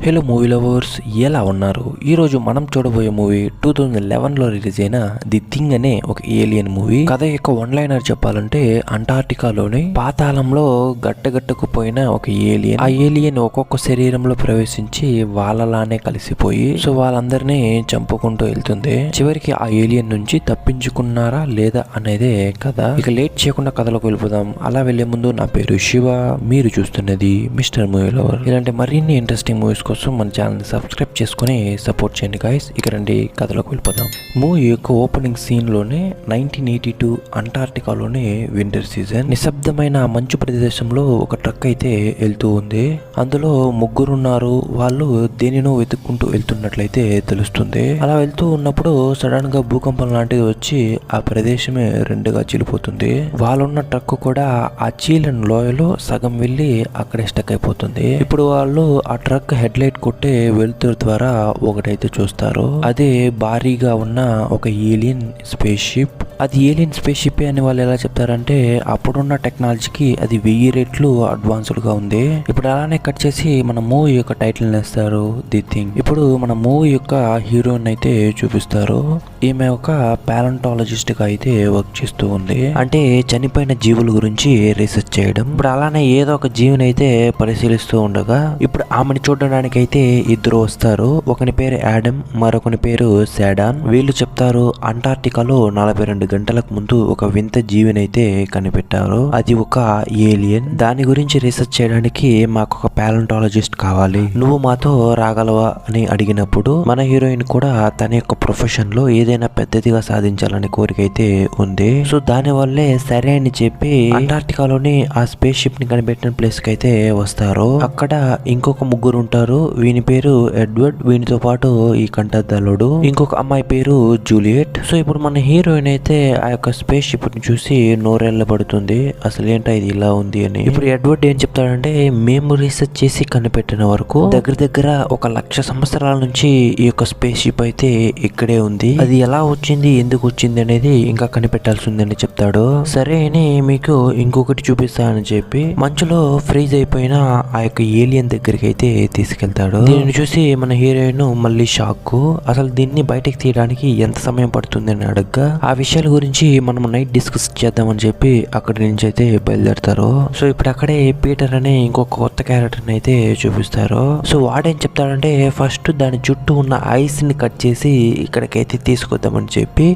Hello movie lovers, ఎలా ఉన్నారు? ఈరోజు మనం చూడబోయే మూవీ 2011లో రిలీజ్ అయిన ది థింగ్ అనే ఒక ఏలియన్ మూవీ. కథ యొక్క వన్ లైనర్ చెప్పాలంటే, అంటార్టికాలోని పాతాళంలో గట్టగట్టుకుపోయిన ఒక ఏలియన్. ఆ ఏలియన్ ఒక్కొక్క శరీరంలో ప్రవేశించి వాళ్ళలానే కలిసిపోయి వాళ్ళందరినీ చంపుకుంటూ వెళ్తుంది. చివరికి ఆ ఏలియన్ నుంచి తప్పించుకున్నారా లేదా అనేదే కథ. ఇక లేట్ చేయకుండా కథలోకి వెళ్ళిపోదాం. అలా వెళ్లే ముందు, నా పేరు శివ, మీరు చూస్తున్నది మిస్టర్ మూవీ లవర్. ఇలాంటి మరిన్ని ఇంట్రెస్టింగ్ మూవీస్ కోసం మన ఛానల్ సబ్స్క్రైబ్ చేసుకుని సపోర్ట్ చేయండి గైస్. ఇక రండి కథలోకి వెళ్ళిపోదాం. మూవీ యొక్క ఓపెనింగ్ సీన్ లోనే 1982 అంటార్టికాలోనే వింటర్ సీజన్. నిశ్శబ్దమైన మంచు ప్రదేశంలో ఒక ట్రక్ అయితే వెళ్తూ ఉంది. అందులో ముగ్గురున్నారు. వాళ్ళు దేనినో వెతుక్కుంటూ వెళ్తున్నట్లయితే తెలుస్తుంది. అలా వెళ్తూ ఉన్నప్పుడు సడన్ గా భూకంపం లాంటిది వచ్చి ఆ ప్రదేశమే రెండుగా చీలిపోతుంది. వాళ్ళున్న ట్రక్ కూడా ఆ చీలిన లోయలో సగం వెళ్ళి అక్కడే స్టక్ అయిపోతుంది. ఇప్పుడు వాళ్ళు ఆ ట్రక్ హెడ్ లైట్ కొట్టే వెలుతురు ద్వారా ఒకటైతే చూస్తారు. అదే భారీగా ఉన్న ఒక ఏలియన్ స్పేస్ షిప్. అది ఏలియన్ స్పేస్ షిప్ అని వాళ్ళు ఎలా చెప్తారంటే, అప్పుడున్న టెక్నాలజీకి అది 1000 రెట్లు అడ్వాన్స్డ్ గా ఉంది. ఇప్పుడు అలానే కట్ చేసి మన మూవీ యొక్క టైటిల్ నేస్తారు, ది థింగ్. ఇప్పుడు మన మూవీ యొక్క హీరోయిన్ అయితే చూపిస్తారు. ఈమె ఒక ప్యాలెంటాలజిస్ట్ గా అయితే వర్క్ చేస్తూ ఉంది. అంటే చనిపోయిన జీవుల గురించి రీసెర్చ్ చేయడం. ఇప్పుడు అలానే ఏదో ఒక జీవిని అయితే పరిశీలిస్తూ ఉండగా, ఇప్పుడు ఆమెను చూడడానికి అయితే ఇద్దరు వస్తారు. ఒకని పేరు యాడమ్, మరొకని పేరు శాడాన్. వీళ్ళు చెప్తారు, అంటార్టికాలో 42 గంటలకు ముందు ఒక వింత జీవినైతే కనిపెట్టారు. అది ఒక ఏలియన్. దాని గురించి రీసెర్చ్ చేయడానికి మాకు ఒక ప్యాలెంటాలజిస్ట్ కావాలి, నువ్వు మాతో రాగలవా అని అడిగినప్పుడు, మన హీరోయిన్ కూడా తన యొక్క ప్రొఫెషన్ లో ఏదైనా పెద్దదిగా సాధించాలనే కోరిక అయితే ఉంది. సో దాని వల్లే సరే అని చెప్పి అంటార్టికాలోని ఆ స్పేస్ షిప్ ని కనిపెట్టిన ప్లేస్ కి అయితే వస్తారు. అక్కడ ఇంకొక ముగ్గురు ఉంటారు. వీని పేరు ఎడ్వర్డ్. వీనితో పాటు ఈ కంటద్దలుడు, ఇంకొక అమ్మాయి పేరు జూలియట్. సో ఇప్పుడు మన హీరోయిన్ అయితే ఆ యొక్క స్పేస్ షిప్ ని చూసి నోరెళ్ళబడుతుంది, అసలు ఏంటో ఇది ఇలా ఉంది అని. ఇప్పుడు ఎడ్వర్డ్ ఏం చెప్తాడంటే, మేము రీసెర్చ్ చేసి కనిపెట్టిన వరకు దగ్గర ఒక 1,00,000 సంవత్సరాల నుంచి ఈ యొక్క స్పేస్ షిప్ అయితే ఇక్కడే ఉంది. అది ఎలా వచ్చింది, ఎందుకు వచ్చింది అనేది ఇంకా కనిపెట్టాల్సి ఉందని చెప్తాడు. సరే అని మీకు ఇంకొకటి చూపిస్తా అని చెప్పి మంచులో ఫ్రీజ్ అయిపోయిన ఆ యొక్క ఏలియన్ దగ్గరికి అయితే తీసుకెళ్తాడు. దీన్ని చూసి మన హీరోయిన్ మళ్ళీ షాక్. అసలు దీన్ని బయటకు తీయడానికి ఎంత సమయం పడుతుంది అని అడగ్గా, ఆ విషయాల గురించి మనం నైట్ డిస్కస్ చేద్దామని చెప్పి అక్కడి నుంచి అయితే బయలుదేరతారు. సో ఇప్పుడు అక్కడే పీటర్ అనే ఇంకొక కొత్త క్యారెక్టర్ అయితే చూపిస్తారు. సో వాడేం చెప్తాడంటే, ఫస్ట్ దాని చుట్టూ ఉన్న ఐస్ ని కట్ చేసి ఇక్కడికైతే తీసుకొద్దామని చెప్పి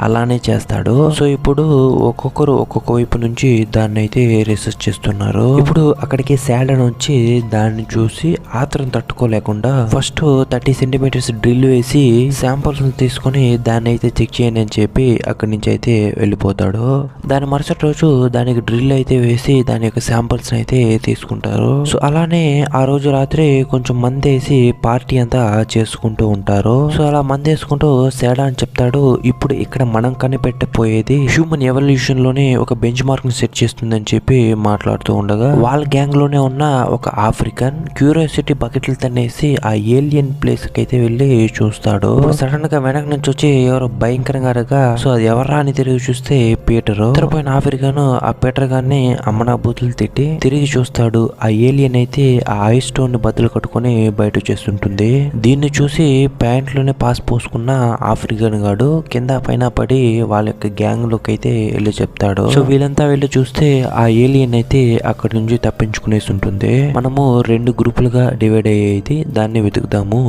అలానే చేస్తాడు. సో ఇప్పుడు ఒక్కొక్కరు ఒక్కొక్క వైపు నుంచి దాన్ని అయితే రీసెర్చ్ చేస్తున్నారు. ఇప్పుడు అక్కడికి శాడన్ వచ్చి దాన్ని చూసి ఆత్రం తట్టుకోలేకుండా ఫస్ట్ 30 సెంటీమీటర్స్ డ్రిల్ వేసి శాంపుల్స్ తీసుకొని దాన్ని అయితే చెక్ చేయండి అని చెప్పి అక్కడి నుంచి అయితే వెళ్ళిపోతాడు. దాని మరుసటి రోజు దానికి డ్రిల్ అయితే వేసి దాని యొక్క శాంపుల్స్ అయితే తీసుకుంటారు. సో అలానే ఆ రోజు రాత్రి కొంచెం మంది వేసి పార్టీ అంతా చేసుకుంటూ ఉంటారు. సో అలా మంది వేసుకుంటూ సేడా అని చెప్తాడు, ఇప్పుడు ఇక్కడ మనం కనిపెట్టపోయేది హ్యూమన్ ఎవల్యూషన్ లోనే ఒక బెంచ్ మార్క్ ని సెట్ చేస్తుందని చెప్పి మాట్లాడుతూ ఉండగా, వాళ్ళ గ్యాంగ్ లోనే ఉన్న ఒక ఆఫ్రికన్ క్యూరియాసిటీ బకెట్లు తన్నేసి ఆ ఏలియన్ ప్లేస్ కి అయితే వెళ్ళి చూస్తాడు. సడన్ గా వెనక నుంచి వచ్చి ఎవరో భయంకరంగా అరగా, సో అది ఎవరా అని తిరిగి చూస్తే పీటర్. ఇతరపోయిన ఆఫ్రికన్ ఆ పీటర్ గారిని అమ్మనా బూతులు తిట్టి తిరిగి చూస్తాడు. ఆ ఏలియన్ అయితే ఆ ఐస్ స్టోన్ ని బద్దలు కట్టుకుని బయట చేస్తుంటుంది. దీన్ని చూసి ప్యాంట్ లోనే పాస్ పోసుకున్న ఆఫ్రికన్ గాడు కింద పైన పడి వాళ్ళ యొక్క గ్యాంగ్ లోకి అయితే వెళ్ళి చెప్తాడు. సో వీళ్ళంతా వెళ్ళి చూస్తే ఆ ఏలియన్ అయితే అక్కడి నుంచి తప్పించుకునేసి ఉంటుంది. మనము 2 గ్రూపులుగా డివైడ్ అయ్యేది, దాన్ని వెతుకుదాము,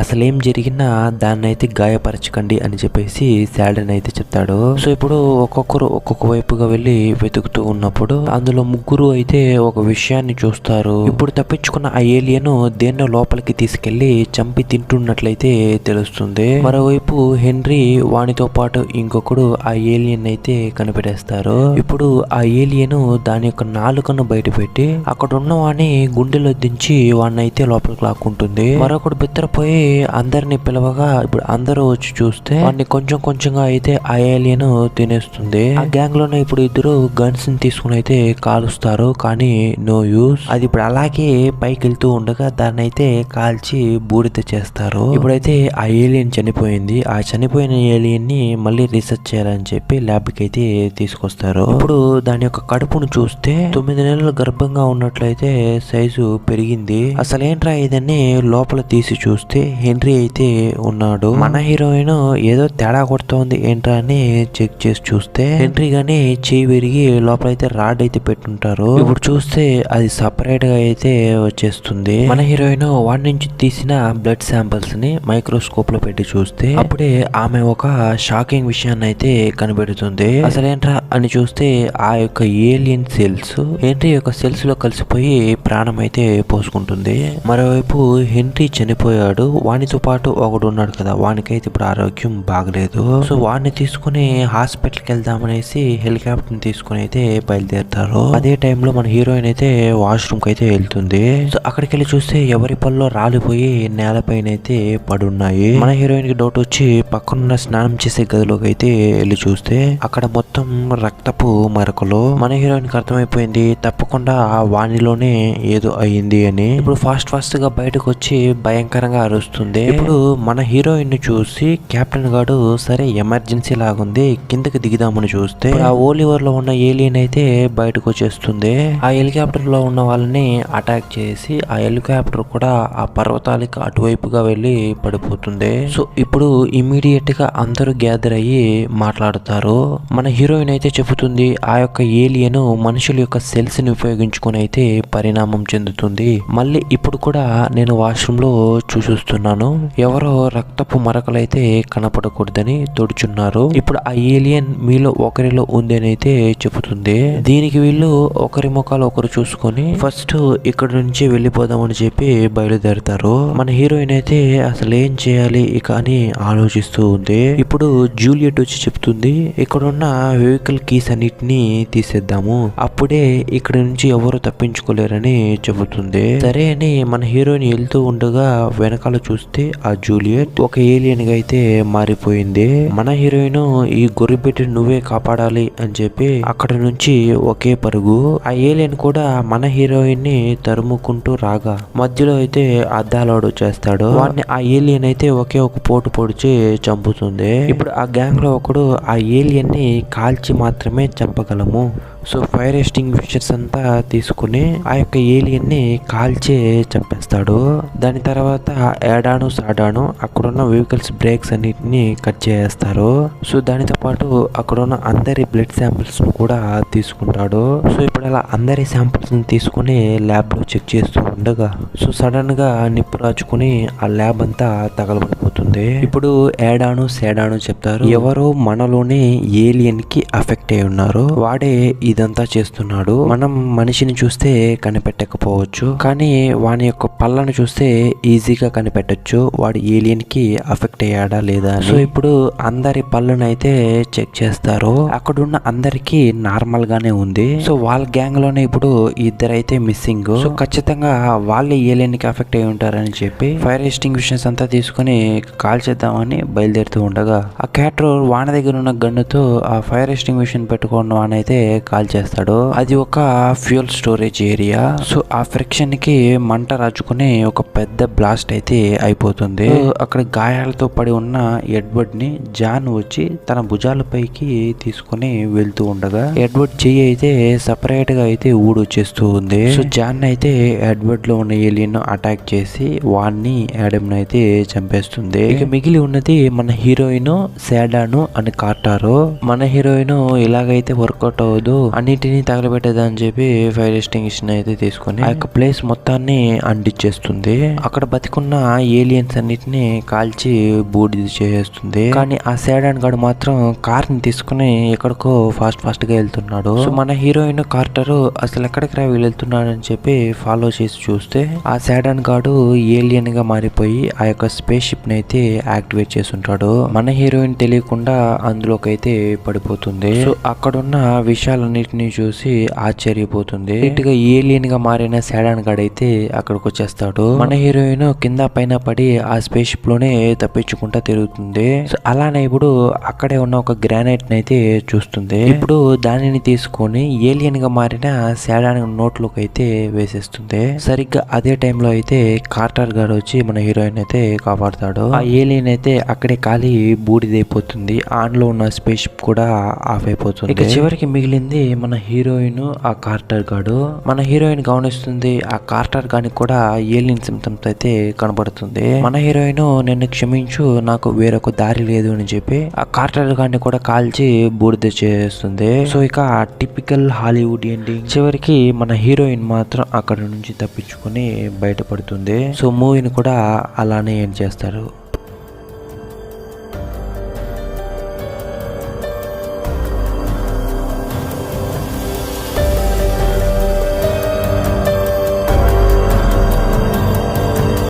అసలేం జరిగినా దాన్ని అయితే గాయపరచకండి అని చెప్పేసి శాడన్ అయితే చెప్తాడు. సో ఇప్పుడు ఒక్కొక్కరు ఒక్కొక్క వైపుగా వెళ్ళి వెతుకుతూ ఉన్నప్పుడు అందులో ముగ్గురు అయితే ఒక విషయాన్ని చూస్తారు. ఇప్పుడు తప్పించుకున్న ఆ ఏలియన్ దేన్నో లోపలికి తీసుకెళ్లి చంపి తింటున్నట్లయితే తెలుస్తుంది. మరోవైపు హెన్రీ వానితో పాటు ఇంకొకడు ఆ ఏలియన్ అయితే కనిపెట్టేస్తారు. ఇప్పుడు ఆ ఏలియన్ దాని యొక్క నాలుకను బయట పెట్టి అక్కడ ఉన్న వాని గుండెలో దించి వాడిని అయితే లోపలికి లాక్కుంటుంది. మరొకడు బిత్తరపోయి అందరిని పిలవగా ఇప్పుడు అందరూ వచ్చి చూస్తే వాడిని కొంచెం కొంచెంగా అయితే ఆ ఏలియన్ తినేస్తుంది. ఆ గ్యాంగ్ లోనే ఇప్పుడు ఇద్దరు గన్స్ ని తీసుకుని అయితే కాలుస్తారు, కానీ నో యూస్. అది ఇప్పుడు అలాగే పైకి వెళ్తూ ఉండగా దాన్ని అయితే కాల్చి బూడిద చేస్తారు. ఇప్పుడైతే ఆ ఏలియన్ చనిపోయింది. ఆ చనిపోయిన చనిపోయిన ఏలియన్ ని మళ్ళీ రీసెర్చ్ చేయాలని చెప్పి ల్యాబ్ కి అయితే తీసుకొస్తారు. ఇప్పుడు దాని యొక్క కడుపును చూస్తే 9 నెలలు గర్భంగా ఉన్నట్లయితే సైజు పెరిగింది. అసలేంట్రా ఇదని లోపల తీసి చూస్తే హెన్రీ అయితే ఉన్నాడు. మన హీరోయిన్ ఏదో తేడా కొడుతోంది ఏంట్రా అని చెక్ చేసి చూస్తే హెన్రీ గాని చేయి విరిగి లోపలైతే రాడ్ అయితే పెట్టుంటారు. ఇప్పుడు చూస్తే అది సపరేట్ గా అయితే వచ్చేస్తుంది. మన హీరోయిన్ వాడి నుంచి తీసిన బ్లడ్ శాంపిల్స్ ని మైక్రోస్కోప్ లో పెట్టి చూస్తే అప్పుడే ఆమె ఒక షాకింగ్ విషయాన్ని అయితే కనిపెడుతుంది. అసలేంట్రా అని చూస్తే ఆ యొక్క ఏలియన్ సెల్స్ హెన్రీ యొక్క సెల్స్ లో కలిసిపోయి ప్రాణం అయితే పోసుకుంటుంది. మరోవైపు హెన్రీ చనిపోయాడు. వానితో పాటు ఒకడు ఉన్నాడు కదా, వానికైతే ఇప్పుడు ఆరోగ్యం బాగలేదు. సో వాడిని తీసుకుని హాస్పిటల్ కి వెళ్దామనేసి హెలికాప్టర్ ని తీసుకుని అయితే బయలుదేరుతారు. అదే టైంలో మన హీరోయిన్ అయితే వాష్రూమ్ కి అయితే వెళ్తుంది. సో అక్కడికి వెళ్ళి చూస్తే ఎవరి పనిలో రాలిపోయి నేలపైన అయితే పడున్నాయి. మన హీరోయిన్ కి డౌట్ వచ్చి పక్కనున్న స్నానం చేసే గదిలోకి అయితే వెళ్ళి చూస్తే అక్కడ మొత్తం రక్తపు మరకలు. మన హీరోయిన్ కి అర్థమైపోయింది తప్పకుండా వానిలోనే ఏదో అయ్యింది అని. ఇప్పుడు ఫాస్ట్ గా బయటకు వచ్చి భయంకరంగా అరుస్తుంది. ఇప్పుడు మన హీరోయిన్ ని చూసి కెప్టెన్ గాడు సరే ఎమర్జెన్సీ లాగుంది కిందకి దిగుదామని చూస్తే ఆ ఓలివర్ లో ఉన్న ఏలియన్ అయితే బయటకు వచ్చేస్తుంది. ఆ హెలికాప్టర్ లో ఉన్న వాళ్ళని అటాక్ చేసి ఆ హెలికాప్టర్ కూడా ఆ పర్వతాలకి అటువైపుగా వెళ్లి పడిపోతుంది. సో ఇప్పుడు ఇమీడియట్ గా అందరూ గ్యాదర్ అయ్యి మాట్లాడుతారు. మన హీరోయిన్ అయితే చెబుతుంది ఆ యొక్క ఏలియన్ మనుషుల యొక్క సెల్స్ ని ఉపయోగించుకుని అయితే పరిణామం చెందుతుంది. మళ్ళీ ఇప్పుడు కూడా నేను వాష్రూమ్ లో చూస్తున్నాను ఎవరో రక్తపు మరకలైతే కనపడకూడదని తోడుచున్నారు. ఇప్పుడు ఆ ఏలియన్ మీలో ఒకరిలో ఉంది అని అయితే చెబుతుంది. దీనికి వీళ్ళు ఒకరి ముఖాలు ఒకరు చూసుకొని ఫస్ట్ ఇక్కడ నుంచి వెళ్ళిపోదామని చెప్పి బయలుదేరుతారు. మన హీరోయిన్ అయితే అసలు ఏం చేయాలి ఇక అని ఆలోచిస్తూ ఉంది. ఇప్పుడు జూలియట్ వచ్చి చెప్తుంది ఇక్కడున్న వెహికల్ కీస్ అన్నిటిని తీసేద్దాము, అప్పుడే ఇక్కడ నుంచి ఎవరు తప్పించుకోలేరని చెబుతుంది. సరే అని మన హీరోయిన్ వెళ్తూ ఉండగా వెనకాల చూస్తే ఆ జూలియట్ ఒక ఏలియన్ గా అయితే మారిపోయింది. మన హీరోయిన్ ఈ గొర్రెపెట్టి నువ్వే కాపాడాలి అని చెప్పి అక్కడ నుంచి ఒకే పరుగు. ఆ ఏలియన్ కూడా మన హీరోయిన్ ని తరుముకుంటూ రాగా మధ్యలో అయితే అద్దాలోడు చేస్తాడు. వాడిని ఆ ఏలియన్ అయితే ఒకే ఒక పోటు పొడిచి చంపుతుంది. ఇప్పుడు ఆ గ్యాంగ్ లో ఒకడు ఆ ఏలియన్ ని కాల్చి మాత్రమే చంపగలము. సో ఫైర్ ఎక్స్టింగ్విషర్స్ అంతా తీసుకుని ఆ యొక్క ఏలియన్ ని కాల్చే చంపేస్తాడు. దాని తర్వాత ఏడాను సాడాను అక్కడున్న వెహికల్స్ బ్రేక్స్ అన్నిటిని కట్ చేస్తారు. సో దానితో పాటు అక్కడున్న అందరి బ్లడ్ శాంపిల్స్ ను కూడా తీసుకుంటాడు. సో ఇప్పుడు అలా అందరి శాంపిల్స్ ని తీసుకుని ల్యాబ్ లో చెక్ చేస్తూ ఉండగా సో సడన్ గా నిప్పు రాచుకుని ఆ ల్యాబ్ అంతా తగలబడిపోతుంది. ఇప్పుడు ఏడాను సేడాను చెప్తారు ఎవరో మనలోనే ఏలియన్ కి అఫెక్ట్ అయి ఉన్నారు, వాడే ఇదంతా చేస్తున్నాడు. మనం మనిషిని చూస్తే కనిపెట్టకపోవచ్చు కానీ వాని యొక్క పళ్ళను చూస్తే ఈజీగా కనిపెట్టొచ్చు వాడు ఏలియన్ కి అఫెక్ట్ అయ్యాడా లేదా. సో ఇప్పుడు అందరి పళ్ళను అయితే చెక్ చేస్తారు. అక్కడున్న అందరికి నార్మల్ గానే ఉంది. సో వాళ్ళ గ్యాంగ్ లోనే ఇప్పుడు ఇద్దరైతే మిస్సింగ్. సో ఖచ్చితంగా వాళ్ళే ఏలియన్ కి అఫెక్ట్ అయి ఉంటారని చెప్పి ఫైర్ ఎక్స్టింగ్విషర్స్ అంతా తీసుకుని కాల్ చేద్దామని బయలుదేరుతూ ఉండగా ఆ క్యాటర్ వాన దగ్గర ఉన్న గన్నుతో ఆ ఫైర్ ఎక్స్టింగ్విషన్ పెట్టుకున్న వానైతే కాల్ చేస్తాడు. అది ఒక ఫ్యూయల్ స్టోరేజ్ ఏరియా. సో ఆ ఫ్రిక్షన్ కి మంట రాజుకుని ఒక పెద్ద బ్లాస్ట్ అయితే అయిపోతుంది. అక్కడ గాయాలతో పడి ఉన్న ఎడ్వర్డ్ ని జాన్ వచ్చి తన భుజాలపైకి తీసుకుని వెళ్తూ ఉండగా ఎడ్వర్డ్ చెయ్యి అయితే సపరేట్ గా అయితే ఊడొచ్చేస్తూ ఉంది. సో జాన్ అయితే ఎడ్వర్డ్ లో ఉన్న ఏలియన్ అటాక్ చేసి వాడిని యాడమ్ అయితే చంపేస్తుంది. ఇక మిగిలి ఉన్నది మన హీరోయిన్ సేడాను అని కార్టారు. మన హీరోయిన్ ఇలాగైతే వర్కౌట్ అవ్వదు అన్నిటినీ తగలబెట్టేదని చెప్పి ఫైర్ ఎక్స్టింగ్విషన్ అయితే తీసుకుని ఆ యొక్క ప్లేస్ మొత్తాన్ని అంటించేస్తుంది. అక్కడ బతికున్న ఏలియన్స్ అన్నిటిని కాల్చి బూడిద చేసేస్తుంది. కానీ ఆ సేడాన్ గాడు మాత్రం కార్ ని తీసుకుని ఎక్కడికో ఫాస్ట్ గా వెళ్తున్నాడు. సో మన హీరోయిన్ కార్టర్ అసలు ఎక్కడికి రా వెళ్తున్నాడు అని చెప్పి ఫాలో చేసి చూస్తే ఆ సేడాన్ గాడు ఏలియన్ గా మారిపోయి ఆ యొక్క స్పేస్ షిప్ ని అయితే యాక్టివేట్ చేసి ఉంటాడు. మన హీరోయిన్ తెలియకుండా అందులోకి అయితే పడిపోతుంది. సో అక్కడున్న విషయాలన్నిటిని చూసి ఆశ్చర్యపోతుంది. ఇటుగా ఏలియన్ గా మారిన సేడాన్ గాడు అయితే అక్కడికి వచ్చేస్తాడు. మన హీరోయిన్ కింద పైన పడి ఆ స్పేస్ షిప్ లోనే తప్పించుకుంటా తిరుగుతుంది. సో అలానే ఇప్పుడు అక్కడే ఉన్న ఒక గ్రానైట్ ని అయితే చూస్తుంది. ఇప్పుడు దానిని తీసుకొని ఏలియన్ గా మారిన సేడాన్ నోట్లోకి అయితే వేసేస్తుంది. సరిగ్గా అదే టైంలో అయితే కార్టర్ గాడు వచ్చి మన హీరోయిన్ అయితే కాపాడుతాడు. ఆ ఏలియన్ అయితే అక్కడే కాలి బూడిదైపోతుంది. ఆన్లో ఉన్న స్పేస్ షిప్ కూడా ఆఫ్ అయిపోతుంది. ఇక చివరికి మిగిలింది మన హీరోయిన్, ఆ కార్టర్ గాడు. మన హీరోయిన్ గమనిస్తుంది ఆ కార్టర్ గానికి కూడా ఏలియన్ సిమ్టమ్స్ అయితే కనబడుతుంది. మన హీరోయిన్ నిన్ను క్షమించు, నాకు వేరొక దారి లేదు అని చెప్పి ఆ కార్టర్ గాన్ని కూడా కాల్చి బూడిద చేస్తుంది. సో ఇక టిపికల్ హాలీవుడ్ ఎండింగ్. చివరికి మన హీరోయిన్ మాత్రం అక్కడ నుంచి తప్పించుకొని బయటపడుతుంది. సో మూవీని కూడా అలానే ఎండ్ చేస్తారు.